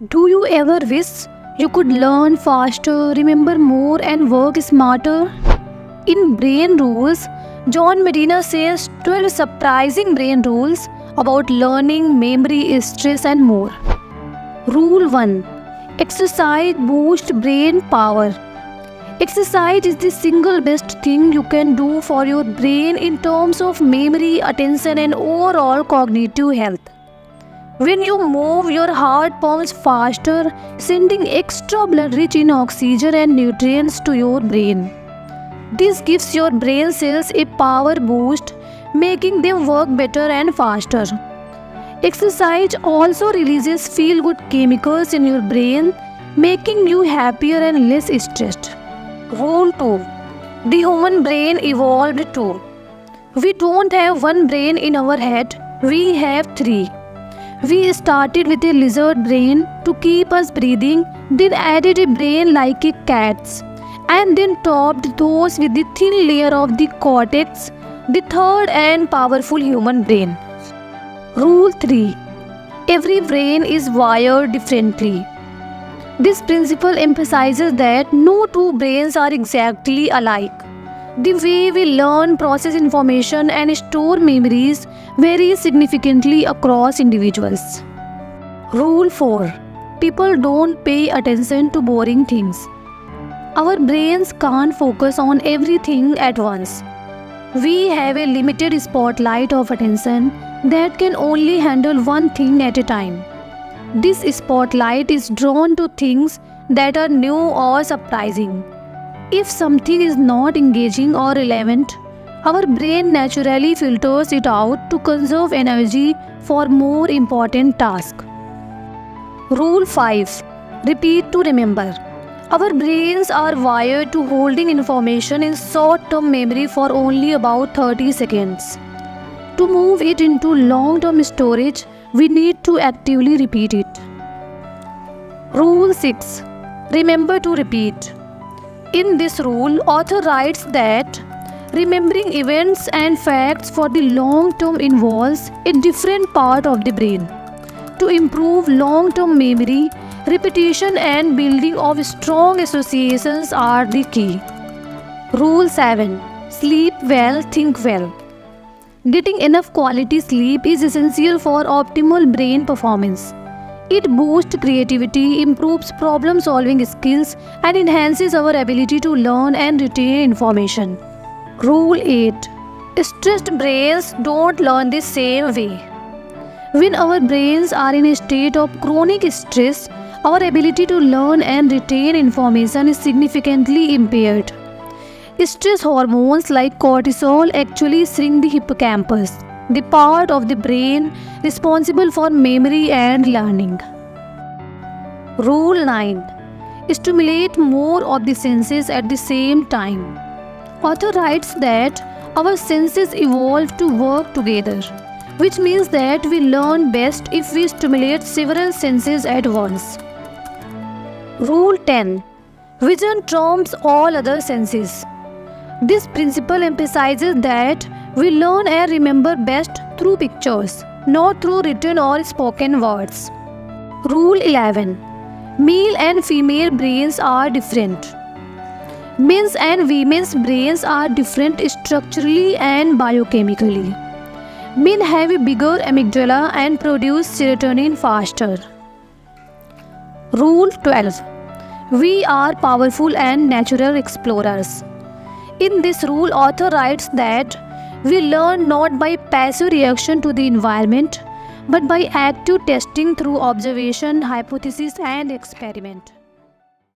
Do you ever wish you could learn faster, remember more, and work smarter? In Brain Rules, John Medina says 12 surprising brain rules about learning, memory, stress, and more. Rule 1. Exercise boosts brain power. Exercise is the single best thing you can do for your brain in terms of memory, attention, and overall cognitive health. When you move, your heart pumps faster, sending extra blood rich in oxygen and nutrients to your brain. This gives your brain cells a power boost, making them work better and faster. Exercise also releases feel-good chemicals in your brain, making you happier and less stressed. Rule 2. The human brain evolved too. We don't have one brain in our head, we have three. We started with a lizard brain to keep us breathing, then added a brain like a cat's, and then topped those with the thin layer of the cortex, the third and powerful human brain. Rule 3. Every brain is wired differently. This principle emphasizes that no two brains are exactly alike. The way we learn, process information, and store memories varies significantly across individuals. Rule 4. People don't pay attention to boring things. Our brains can't focus on everything at once. We have a limited spotlight of attention that can only handle one thing at a time. This spotlight is drawn to things that are new or surprising. If something is not engaging or relevant, our brain naturally filters it out to conserve energy for more important tasks. Rule 5. Repeat to remember. Our brains are wired to holding information in short-term memory for only about 30 seconds. To move it into long-term storage, we need to actively repeat it. Rule 6. Remember to repeat. In this rule, author writes that remembering events and facts for the long term involves a different part of the brain. To improve long-term memory, repetition and building of strong associations are the key. Rule 7. Sleep well, think well. Getting enough quality sleep is essential for optimal brain performance. It boosts creativity, improves problem-solving skills, and enhances our ability to learn and retain information. Rule 8. Stressed brains don't learn the same way. When our brains are in a state of chronic stress, our ability to learn and retain information is significantly impaired. Stress hormones like cortisol actually shrink the hippocampus, the part of the brain responsible for memory and learning. Rule 9. Stimulate more of the senses at the same time. Author writes that our senses evolve to work together, which means that we learn best if we stimulate several senses at once. Rule 10. Vision trumps all other senses. This principle emphasizes that we learn and remember best through pictures, not through written or spoken words. Rule 11. Male and female brains are different. Men's and women's brains are different structurally and biochemically. Men have a bigger amygdala and produce serotonin faster. Rule 12. We are powerful and natural explorers. In this rule, author writes that we learn not by passive reaction to the environment, but by active testing through observation, hypothesis, and experiment.